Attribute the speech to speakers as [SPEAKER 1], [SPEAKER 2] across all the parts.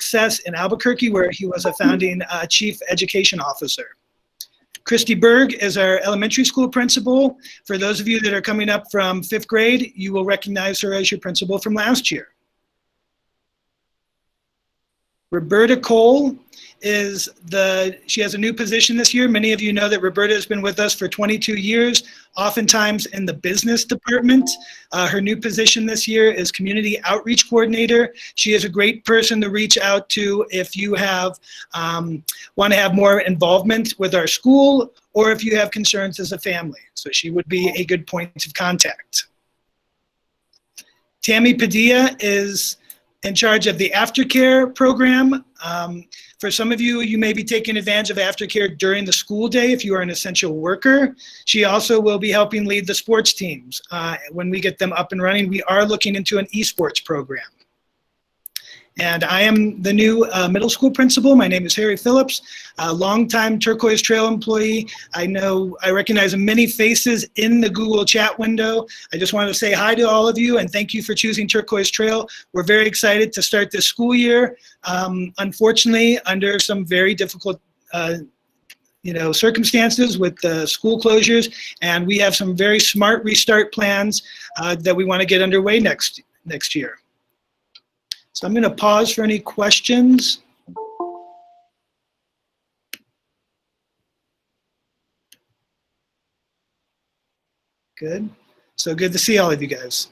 [SPEAKER 1] success in Albuquerque, where he was a founding chief education officer. Christy Berg is our elementary school principal. For those of you that are coming up from 5th grade, you will recognize her as your principal from last year. Roberta Cole she has a new position this year. Many of you know that Roberta has been with us for 22 years, oftentimes in the business department. Her new position this year is Community Outreach Coordinator. She is a great person to reach out to if you want to have more involvement with our school, or if you have concerns as a family. So she would be a good point of contact. Tammy Padilla is in charge of the aftercare program. For some of you, you may be taking advantage of aftercare during the school day if you are an essential worker. She also will be helping lead the sports teams. When we get them up and running, we are looking into an esports program. And I am the new middle school principal. My name is Harry Phillips, a longtime Turquoise Trail employee. I recognize many faces in the Google chat window. I just wanted to say hi to all of you and thank you for choosing Turquoise Trail. We're very excited to start this school year. Unfortunately, under some very difficult circumstances with the school closures, and we have some very smart restart plans that we want to get underway next year. So I'm going to pause for any questions. Good. So good to see all of you guys.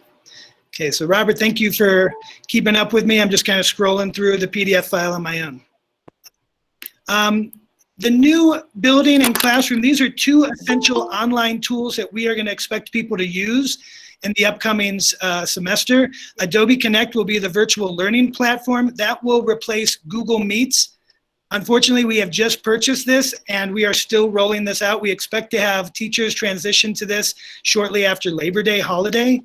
[SPEAKER 1] Okay, so Robert, thank you for keeping up with me. I'm just kind of scrolling through the PDF file on my own. The new building and classroom, these are two essential online tools that we are going to expect people to use in the upcoming semester. Adobe Connect will be the virtual learning platform. That will replace Google Meets. Unfortunately, we have just purchased this and we are still rolling this out. We expect to have teachers transition to this shortly after Labor Day holiday.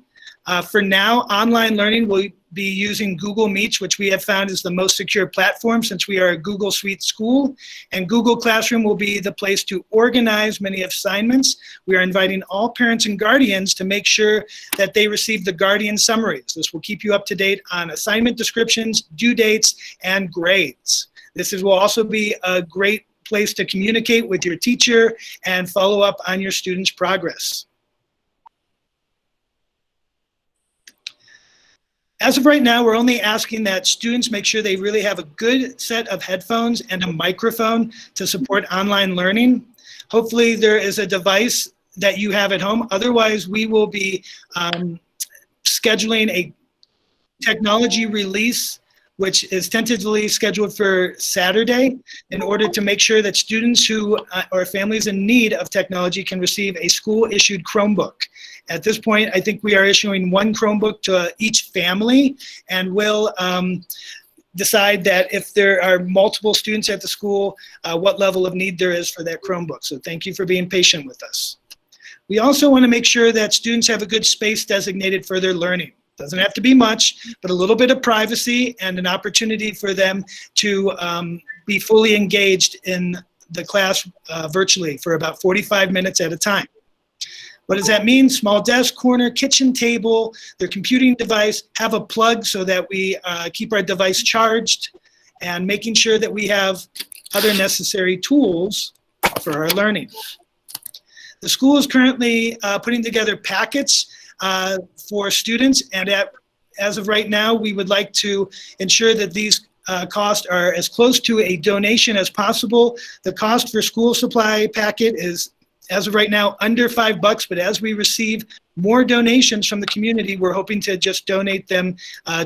[SPEAKER 1] For now, online learning will be using Google Meets, which we have found is the most secure platform since we are a Google Suite school. And Google Classroom will be the place to organize many assignments. We are inviting all parents and guardians to make sure that they receive the Guardian summaries. This will keep you up to date on assignment descriptions, due dates, and grades. This will also be a great place to communicate with your teacher and follow up on your students' progress. As of right now, we're only asking that students make sure they really have a good set of headphones and a microphone to support online learning. Hopefully there is a device that you have at home. Otherwise, we will be scheduling a technology release, which is tentatively scheduled for Saturday, in order to make sure that students who or families in need of technology can receive a school-issued Chromebook. At this point, I think we are issuing one Chromebook to each family, and we'll decide that if there are multiple students at the school, what level of need there is for that Chromebook. So thank you for being patient with us. We also want to make sure that students have a good space designated for their learning. Doesn't have to be much, but a little bit of privacy and an opportunity for them to be fully engaged in the class virtually for about 45 minutes at a time. What does that mean? Small desk, corner, kitchen table, their computing device, have a plug so that we keep our device charged, and making sure that we have other necessary tools for our learning. The school is currently putting together packets for students, and as of right now, we would like to ensure that these costs are as close to a donation as possible. The cost for school supply packet is, as of right now, under $5, but as we receive more donations from the community, we're hoping to just donate them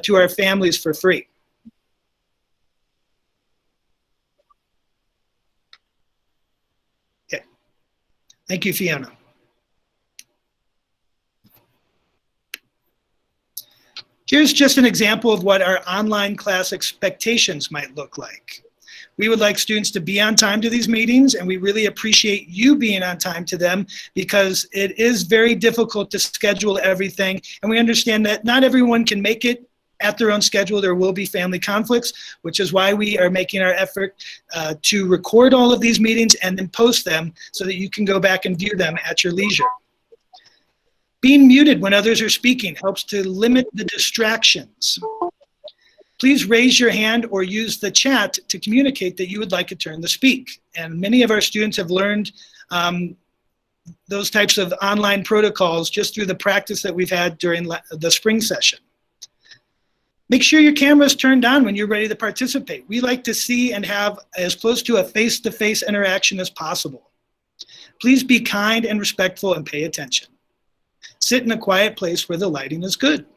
[SPEAKER 1] to our families for free. Okay, thank you, Fiona. Here's just an example of what our online class expectations might look like. We would like students to be on time to these meetings, and we really appreciate you being on time to them, because it is very difficult to schedule everything, and we understand that not everyone can make it at their own schedule. There will be family conflicts, which is why we are making our effort to record all of these meetings and then post them so that you can go back and view them at your leisure. Being muted when others are speaking helps to limit the distractions. Please raise your hand or use the chat to communicate that you would like a turn to speak. And many of our students have learned those types of online protocols just through the practice that we've had during the spring session. Make sure your camera is turned on when you're ready to participate. We like to see and have as close to a face-to-face interaction as possible. Please be kind and respectful and pay attention. Sit in a quiet place where the lighting is good.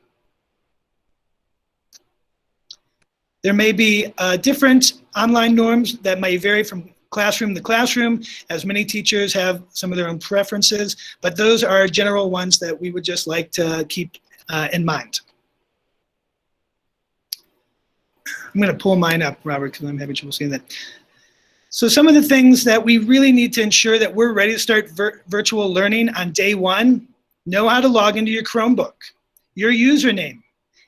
[SPEAKER 1] There may be different online norms that may vary from classroom to classroom, as many teachers have some of their own preferences, but those are general ones that we would just like to keep in mind. I'm going to pull mine up, Robert, because I'm having trouble seeing that. So some of the things that we really need to ensure that we're ready to start virtual learning on day one: know how to log into your Chromebook. Your username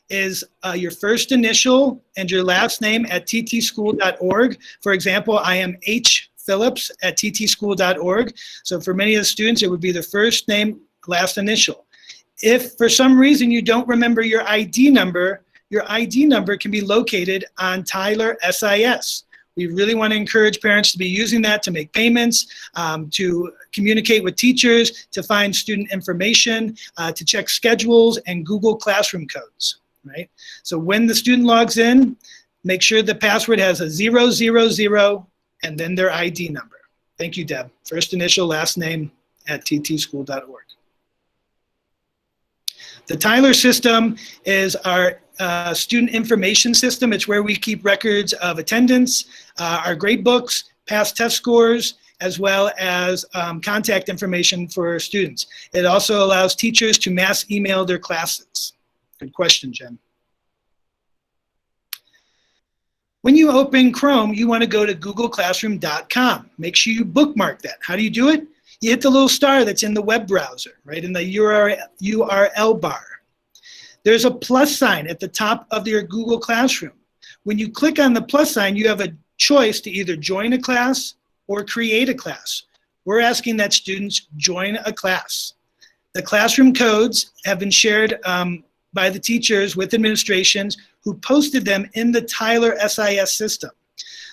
[SPEAKER 1] is your first initial and your last name at ttschool.org. For example, I am H. Phillips at ttschool.org. So for many of the students, it would be the first name, last initial. If for some reason you don't remember your ID number can be located on Tyler SIS. We really want to encourage parents to be using that to make payments, to communicate with teachers, to find student information, to check schedules and Google Classroom codes, right? So when the student logs in, make sure the password has a 000 and then their ID number. Thank you, Deb. First initial, last name at ttschool.org. The Tyler system is our student information system. It's where we keep records of attendance, our grade books, past test scores, as well as contact information for students. It also allows teachers to mass email their classes. Good question, Jen. When you open Chrome, you want to go to googleclassroom.com. Make sure you bookmark that. How do you do it? You hit the little star that's in the web browser, right in the URL bar. There's a plus sign at the top of your Google Classroom. When you click on the plus sign, you have a choice to either join a class or create a class. We're asking that students join a class. The classroom codes have been shared by the teachers with administrations who posted them in the Tyler SIS system.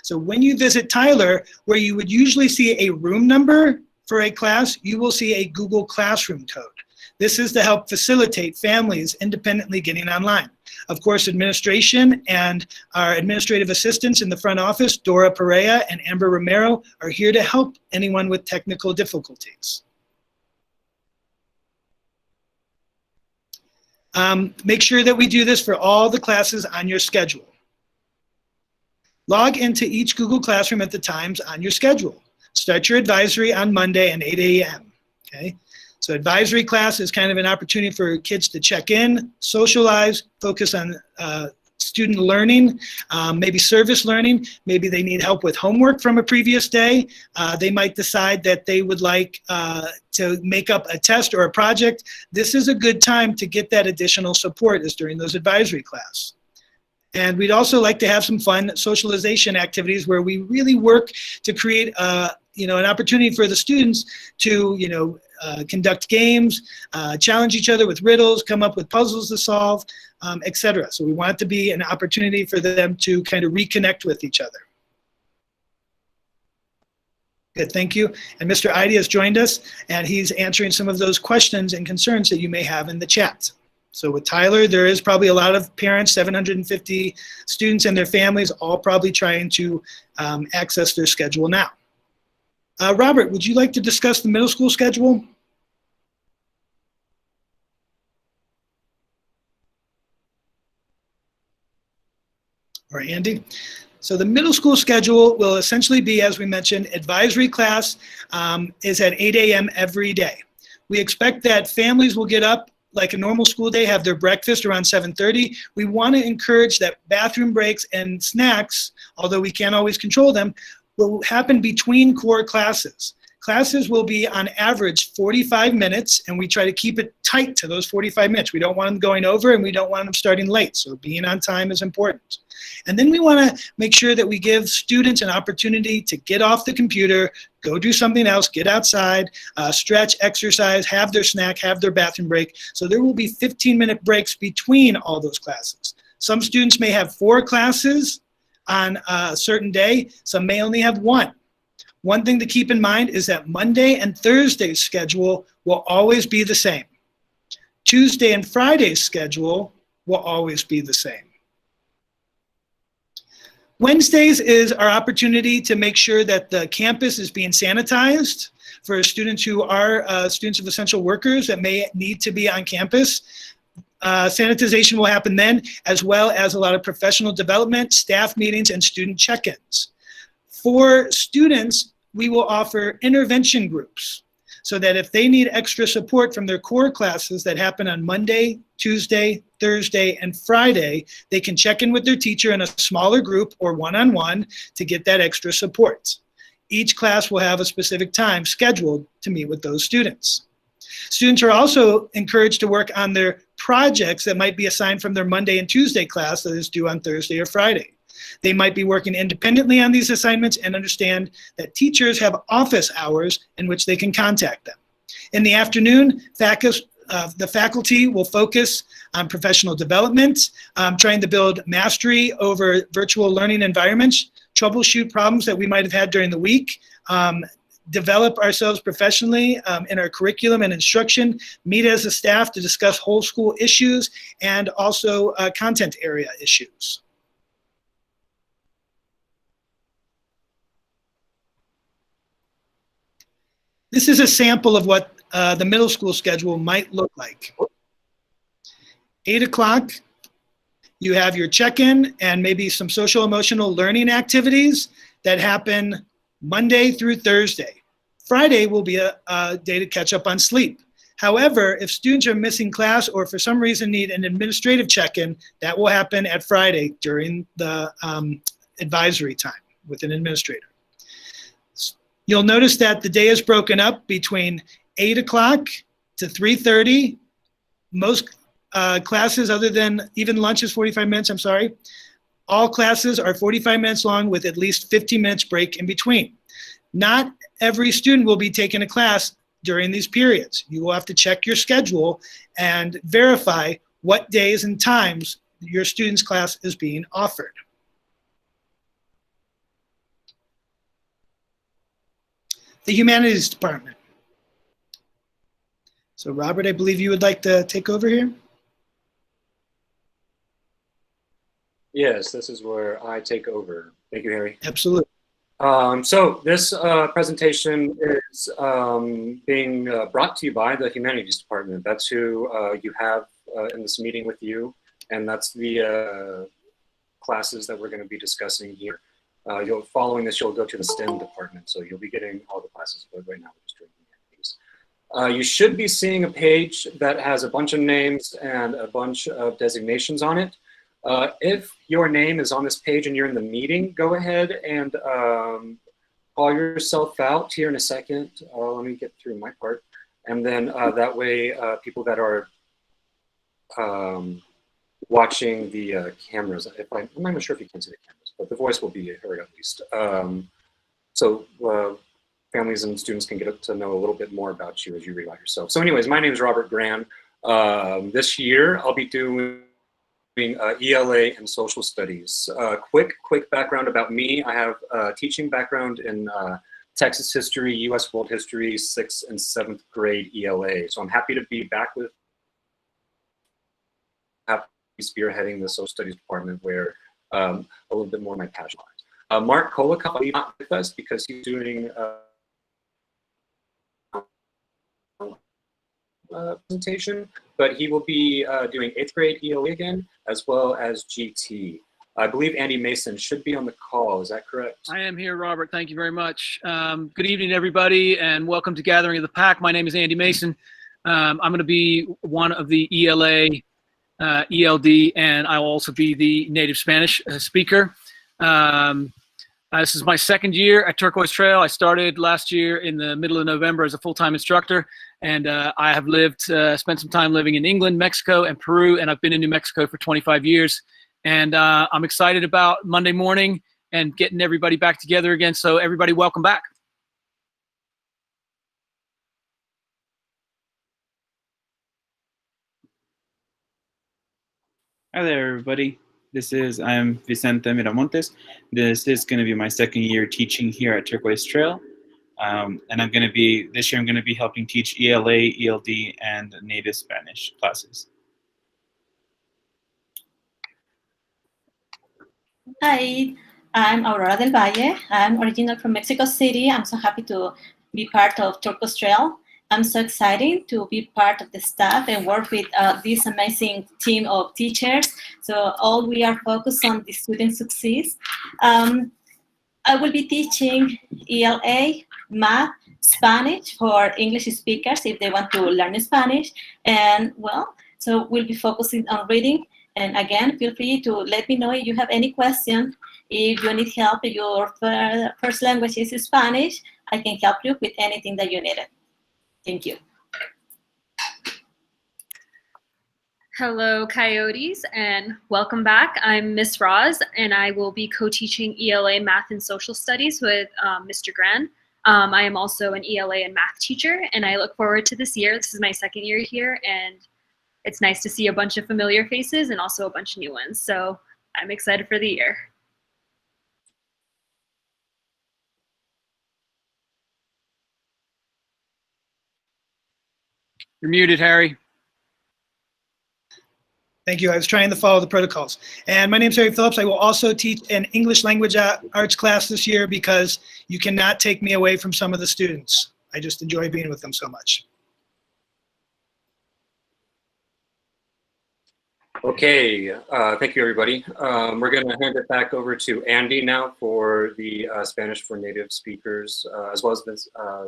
[SPEAKER 1] So when you visit Tyler, where you would usually see a room number for a class, you will see a Google Classroom code. This is to help facilitate families independently getting online. Of course, administration and our administrative assistants in the front office, Dora Perea and Amber Romero, are here to help anyone with technical difficulties. Make sure that we do this for all the classes on your schedule. Log into each Google Classroom at the times on your schedule. Start your advisory on Monday at 8 a.m. Okay? So advisory class is kind of an opportunity for kids to check in, socialize, focus on student learning, maybe service learning. Maybe they need help with homework from a previous day. They might decide that they would like to make up a test or a project. This is a good time to get that additional support is during those advisory class. And we'd also like to have some fun socialization activities where we really work to create an opportunity for the students to conduct games, challenge each other with riddles, come up with puzzles to solve, etc. So we want it to be an opportunity for them to kind of reconnect with each other. Good, thank you. And Mr. Idy has joined us, and he's answering some of those questions and concerns that you may have in the chat. So with Tyler, there is probably a lot of parents, 750 students and their families, all probably trying to access their schedule now. Robert, would you like to discuss the middle school schedule? Or Andy? So the middle school schedule will essentially be, as we mentioned, advisory class is at 8 a.m. every day. We expect that families will get up like a normal school day, have their breakfast around 7:30. We want to encourage that bathroom breaks and snacks, although we can't always control them, will happen between core classes. Classes will be on average 45 minutes, and we try to keep it tight to those 45 minutes. We don't want them going over, and we don't want them starting late, so being on time is important. And then we want to make sure that we give students an opportunity to get off the computer, go do something else, get outside, stretch, exercise, have their snack, have their bathroom break. So there will be 15-minute breaks between all those classes. Some students may have 4 classes on a certain day. Some may only have 1. One thing to keep in mind is that Monday and Thursday's schedule will always be the same. Tuesday and Friday's schedule will always be the same. Wednesdays is our opportunity to make sure that the campus is being sanitized for students who are students of essential workers that may need to be on campus. Sanitization will happen then, as well as a lot of professional development, staff meetings, and student check-ins. For students, we will offer intervention groups so that if they need extra support from their core classes that happen on Monday, Tuesday, Thursday, and Friday, they can check in with their teacher in a smaller group or one-on-one to get that extra support. Each class will have a specific time scheduled to meet with those students. Students are also encouraged to work on their projects that might be assigned from their Monday and Tuesday class that is due on Thursday or Friday. They might be working independently on these assignments and understand that teachers have office hours in which they can contact them. In the afternoon, the faculty will focus on professional development, trying to build mastery over virtual learning environments, troubleshoot problems that we might have had during the week, develop ourselves professionally in our curriculum and instruction, meet as a staff to discuss whole school issues, and also content area issues. This is a sample of what the middle school schedule might look like. 8 o'clock, you have your check-in and maybe some social emotional learning activities that happen Monday through Thursday. Friday will be a day to catch up on sleep. However, if students are missing class or for some reason need an administrative check-in, that will happen at Friday during the advisory time with an administrator. You'll notice that the day is broken up between 8 o'clock to 3:30. Most classes, other than even lunch is 45 minutes, I'm sorry. All classes are 45 minutes long with at least 15 minutes break in between. Not every student will be taking a class during these periods. You will have to check your schedule and verify what days and times your student's class is being offered. The Humanities Department. So Robert, I believe you would like to take over here?
[SPEAKER 2] Yes, this is where I take over. Thank you, Harry.
[SPEAKER 1] Absolutely.
[SPEAKER 2] So this presentation is being brought to you by the Humanities Department. That's who you have in this meeting with you, and that's the classes that we're going to be discussing here. Following this, you'll go to the STEM department, so you'll be getting all the classes, but right now we're just doing Humanities. You should be seeing a page that has a bunch of names and a bunch of designations on it. If your name is on this page and you're in the meeting, go ahead and call yourself out here in a second. Let me get through my part. And then that way, people that are watching the cameras, I'm not even sure if you can see the cameras, but the voice will be heard at least. So families and students can get to know a little bit more about you as you read about yourself. So anyways, my name is Robert Gran. This year, I'll be doing ELA and social studies. Quick background about me. I have a teaching background in Texas history, US world history, 6th and 7th grade ELA. So I'm happy to be back with spearheading the social studies department where a little bit more of my passion lies. Mark Kolikoff is not with us because he's doing presentation, but he will be doing 8th grade ELA again, as well as GT. I believe Andy Mason should be on the call. Is that correct?
[SPEAKER 3] I am here, Robert. Thank you very much. Good evening, everybody, and welcome to Gathering of the Pack. My name is Andy Mason. I'm going to be one of the ELA, ELD, and I'll also be the native Spanish speaker. This is my second year at Turquoise Trail. I started last year in the middle of November as a full-time instructor, and I have spent some time living in England, Mexico, and Peru, and I've been in New Mexico for 25 years. And I'm excited about Monday morning and getting everybody back together again. So everybody, welcome back.
[SPEAKER 4] Hi there, everybody. I'm Vicente Meramontes. This is going to be my second year teaching here at Turquoise Trail. And this year I'm going to be helping teach ELA, ELD, and native Spanish classes.
[SPEAKER 5] Hi, I'm Aurora Del Valle. I'm original from Mexico City. I'm so happy to be part of Turquoise Trail. I'm so excited to be part of the staff and work with this amazing team of teachers. So all we are focused on the student success. I will be teaching ELA, math, Spanish for English speakers if they want to learn Spanish. And well, so we'll be focusing on reading. And again, feel free to let me know if you have any questions. If you need help, if your first language is Spanish, I can help you with anything that you need. Thank you.
[SPEAKER 6] Hello, Coyotes, and welcome back. I'm Miss Roz, and I will be co-teaching ELA Math and Social Studies with Mr. Gran. I am also an ELA and math teacher, and I look forward to this year. This is my second year here, and it's nice to see a bunch of familiar faces and also a bunch of new ones. So I'm excited for the year.
[SPEAKER 3] You're muted, Harry.
[SPEAKER 1] Thank you. I was trying to follow the protocols. And my name is Harry Phillips. I will also teach an English language arts class this year because you cannot take me away from some of the students. I just enjoy being with them so much.
[SPEAKER 2] Okay, thank you, everybody. We're going to hand it back over to Andy now for the Spanish for native speakers, as well as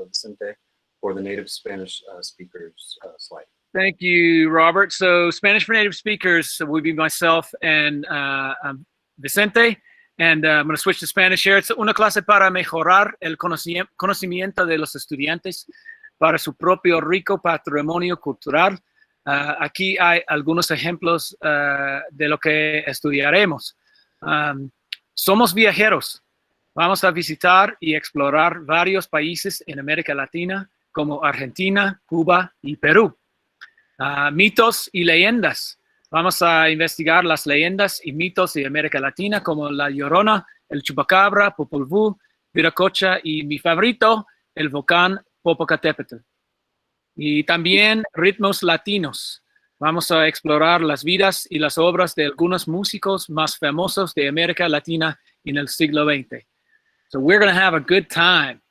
[SPEAKER 2] Vicente for the native Spanish speakers slide.
[SPEAKER 3] Thank you, Robert. So Spanish for native speakers would be myself and Vicente. And I'm going to switch to Spanish here. It's una clase para mejorar el conocimiento de los estudiantes para su propio rico patrimonio cultural. Aquí hay algunos ejemplos de lo que estudiaremos. Somos viajeros. Vamos a visitar y explorar varios países en América Latina, como Argentina, Cuba y Perú. Mitos y leyendas. Vamos a investigar las leyendas y mitos de América Latina, como la Llorona, el Chupacabra, Popol Vuh, Viracocha y mi favorito, el volcán Popocatépetl. Y también ritmos latinos. Vamos a explorar las vidas y las obras de algunos músicos más famosos de América Latina en el siglo XX. So we're going to have a good time.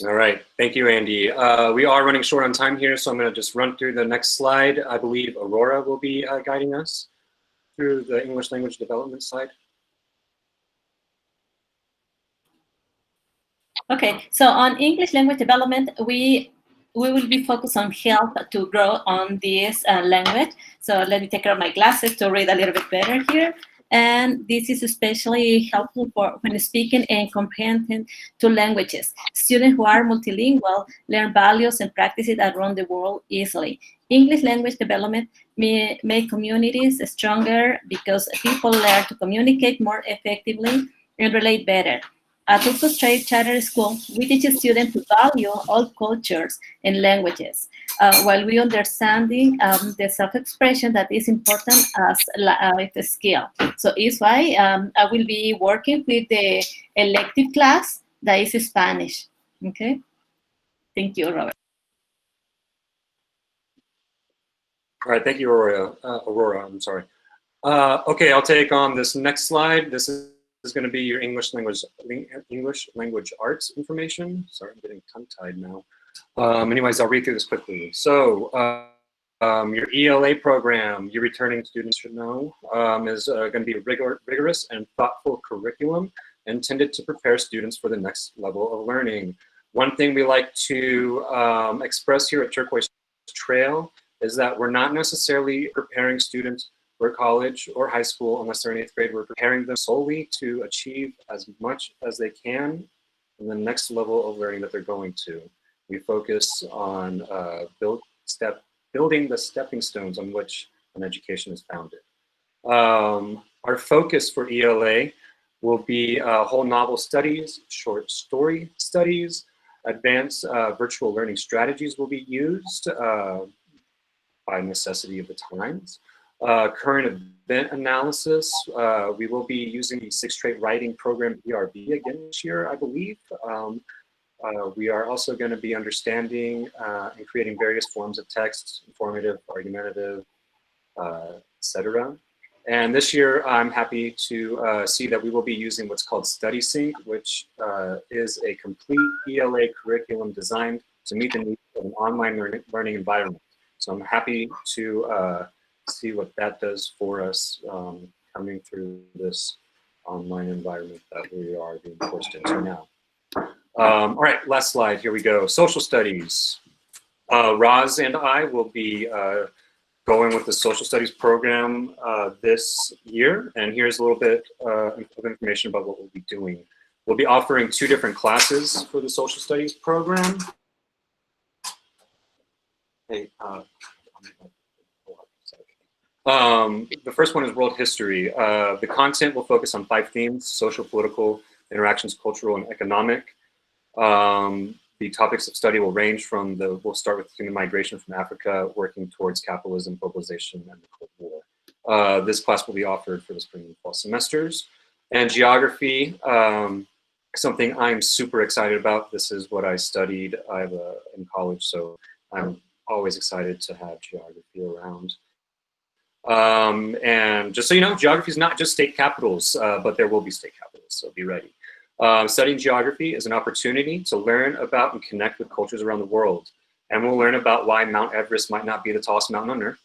[SPEAKER 2] All right, thank you, Andy. We are running short on time here, so I'm going to just run through the next slide. I believe Aurora will be guiding us through the English language development slide.
[SPEAKER 5] Okay, so on English language development, we will be focused on help to grow on this language. So let me take care of my glasses to read a little bit better here. And this is especially helpful for when speaking and comprehending two languages. Students who are multilingual learn values and practice it around the world easily. English language development may make communities stronger because people learn to communicate more effectively and relate better. At Turquoise Trail Charter School, we teach students to value all cultures and languages, while we understanding the self-expression that is important as a skill. So it's why I will be working with the elective class that is Spanish. Okay, thank you, Robert.
[SPEAKER 2] All right, thank you, Aurora. I'm sorry. Okay, I'll take on this next slide. This is going to be your English language arts information. Sorry, I'm getting tongue-tied now. Anyways, I'll read through this quickly. So your ELA program, you returning students should know, is going to be a rigorous and thoughtful curriculum intended to prepare students for the next level of learning. One thing we like to express here at Turquoise Trail is that we're not necessarily preparing students for college or high school unless they're in 8th grade. We're preparing them solely to achieve as much as they can in the next level of learning that they're going to. We focus on building the stepping stones on which an education is founded. Our focus for ELA will be whole novel studies, short story studies, advanced virtual learning strategies will be used. by necessity of the times. Current event analysis, we will be using the 6th-trait writing program ERB again this year, I believe. We are also going to be understanding and creating various forms of text, informative, argumentative, etc. And this year, I'm happy to see that we will be using what's called StudySync, which is a complete ELA curriculum designed to meet the needs of an online learning environment. So I'm happy to see what that does for us coming through this online environment that we are being forced into now. All right, last slide, here we go. Social studies. Roz and I will be going with the social studies program this year, and here's a little bit of information about what we'll be doing. We'll be offering 2 different classes for the social studies program. Hey, the first one is world history. The content will focus on 5 themes: social, political, interactions, cultural, and economic. The topics of study will range from we'll start with human migration from Africa, working towards capitalism, globalization, and the Cold War. This class will be offered for the spring and fall semesters. And geography, something I'm super excited about. This is what I studied in college, so I'm always excited to have geography around. And just so you know, geography is not just state capitals, but there will be state capitals, so be ready. Studying geography is an opportunity to learn about and connect with cultures around the world. And we'll learn about why Mount Everest might not be the tallest mountain on Earth,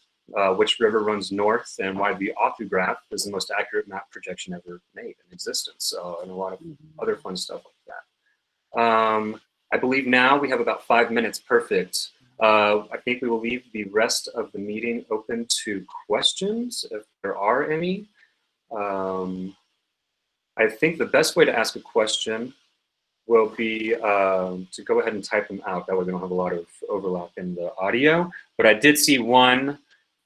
[SPEAKER 2] which river runs north, and why the orthograph is the most accurate map projection ever made in existence, and a lot of other fun stuff like that. I believe now we have about 5 minutes perfect. I think we will leave the rest of the meeting open to questions, if there are any. I think the best way to ask a question will be to go ahead and type them out. That way we don't have a lot of overlap in the audio. But I did see one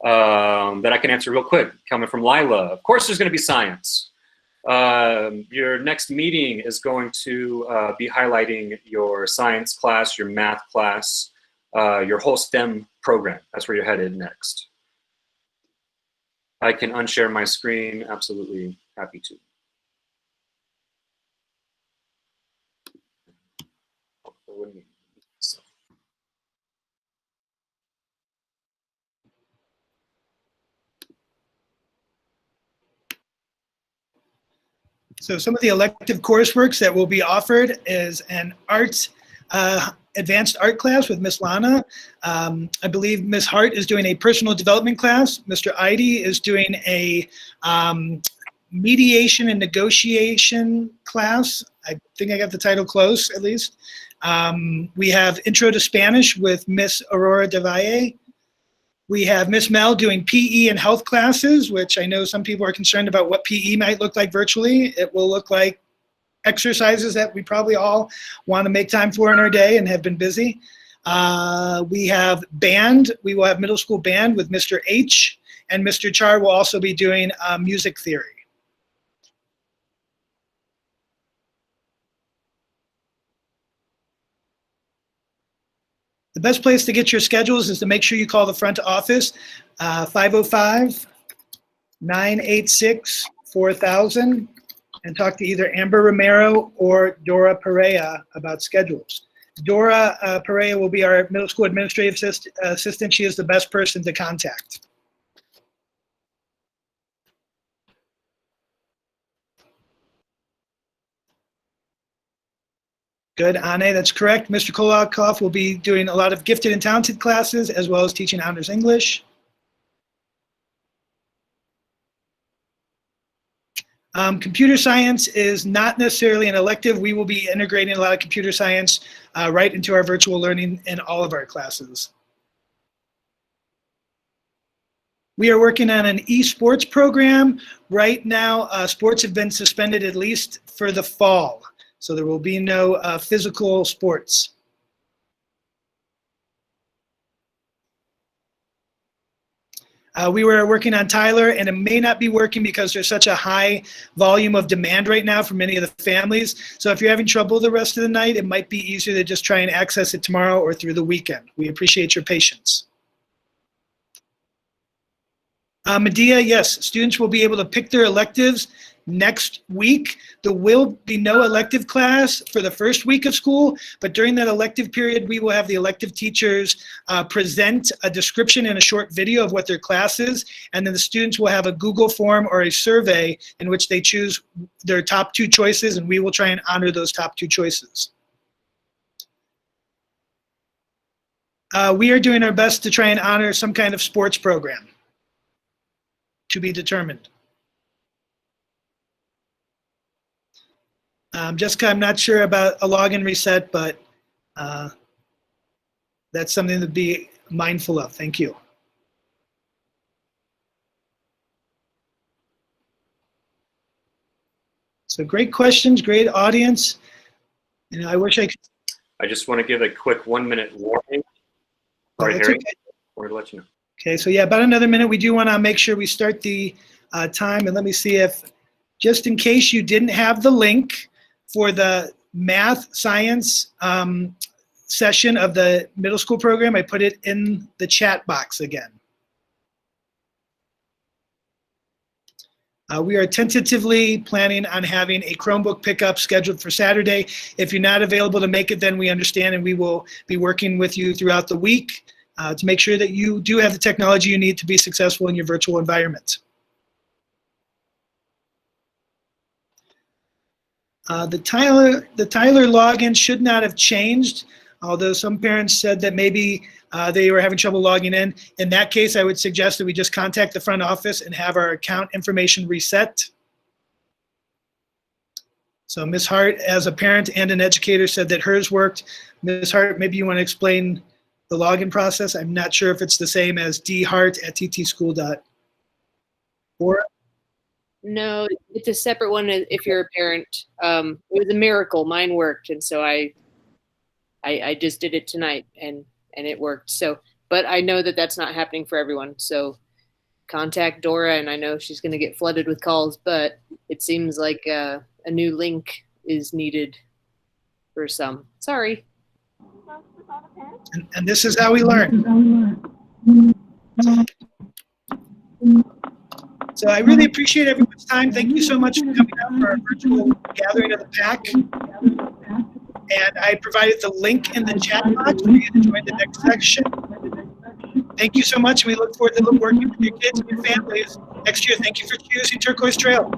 [SPEAKER 2] that I can answer real quick, coming from Lila. Of course there's going to be science. Your next meeting is going to be highlighting your science class, your math class, your whole STEM program. That's where you're headed next. I can unshare my screen, absolutely happy to.
[SPEAKER 1] So some of the elective courseworks that will be offered is an advanced art class with Miss Lana. I believe Miss Hart is doing a personal development class. Mr. Idy is doing a mediation and negotiation class. I think I got the title close, at least. We have Intro to Spanish with Miss Aurora Del Valle. We have Miss Mel doing PE and health classes, which I know some people are concerned about what PE might look like virtually. It will look like exercises that we probably all want to make time for in our day and have been busy. We have band. We will have middle school band with Mr. H, and Mr. Char will also be doing music theory. The best place to get your schedules is to make sure you call the front office, 505-986-4000, and talk to either Amber Romero or Dora Perea about schedules. Dora Perea will be our middle school administrative assistant. She is the best person to contact. Good, Anne, that's correct. Mr. Kolakov will be doing a lot of gifted and talented classes as well as teaching honors English. Computer science is not necessarily an elective. We will be integrating a lot of computer science right into our virtual learning in all of our classes. We are working on an esports program. Right now, sports have been suspended at least for the fall. So there will be no physical sports. We were working on Tyler, and it may not be working because there's such a high volume of demand right now for many of the families. So if you're having trouble the rest of the night, it might be easier to just try and access it tomorrow or through the weekend. We appreciate your patience. Medea, yes, students will be able to pick their electives next week. There will be no elective class for the first week of school, but during that elective period, we will have the elective teachers present a description and a short video of what their class is, and then the students will have a Google form or a survey in which they choose their top 2 choices, and we will try and honor those top 2 choices. We are doing our best to try and honor some kind of sports program, to be determined. Jessica, I'm not sure about a login reset, but that's something to be mindful of. Thank you. So great questions, great audience. You know, I wish I could.
[SPEAKER 2] I just want to give a quick 1-minute warning. Sorry,
[SPEAKER 1] That's
[SPEAKER 2] Harry.
[SPEAKER 1] okay.
[SPEAKER 2] Wanted to let you know.
[SPEAKER 1] Okay, so yeah, about another minute. We do want to make sure we start the time, and let me see if, just in case you didn't have the link for the math science session of the middle school program, I put it in the chat box again. We are tentatively planning on having a Chromebook pickup scheduled for Saturday. If you're not available to make it, then we understand, and we will be working with you throughout the week to make sure that you do have the technology you need to be successful in your virtual environment. The Tyler login should not have changed, although some parents said that maybe they were having trouble logging in. In that case, I would suggest that we just contact the front office and have our account information reset. So Ms. Hart, as a parent and an educator, said that hers worked. Ms. Hart, maybe you want to explain the login process. I'm not sure if it's the same as dhart@ttschool.org.
[SPEAKER 7] No, it's a separate one if you're a parent. It was a miracle. Mine worked, and so I just did it tonight, and it worked. So, but I know that that's not happening for everyone. So, contact Dora, and I know she's going to get flooded with calls, but it seems like a new link is needed for some. Sorry.
[SPEAKER 1] And this is how we learn. So I really appreciate everyone's time. Thank you so much for coming out for our virtual gathering of the PAC. And I provided the link in the chat box for you to join the next section. Thank you so much. We look forward to working with your kids and your families next year. Thank you for choosing Turquoise Trail.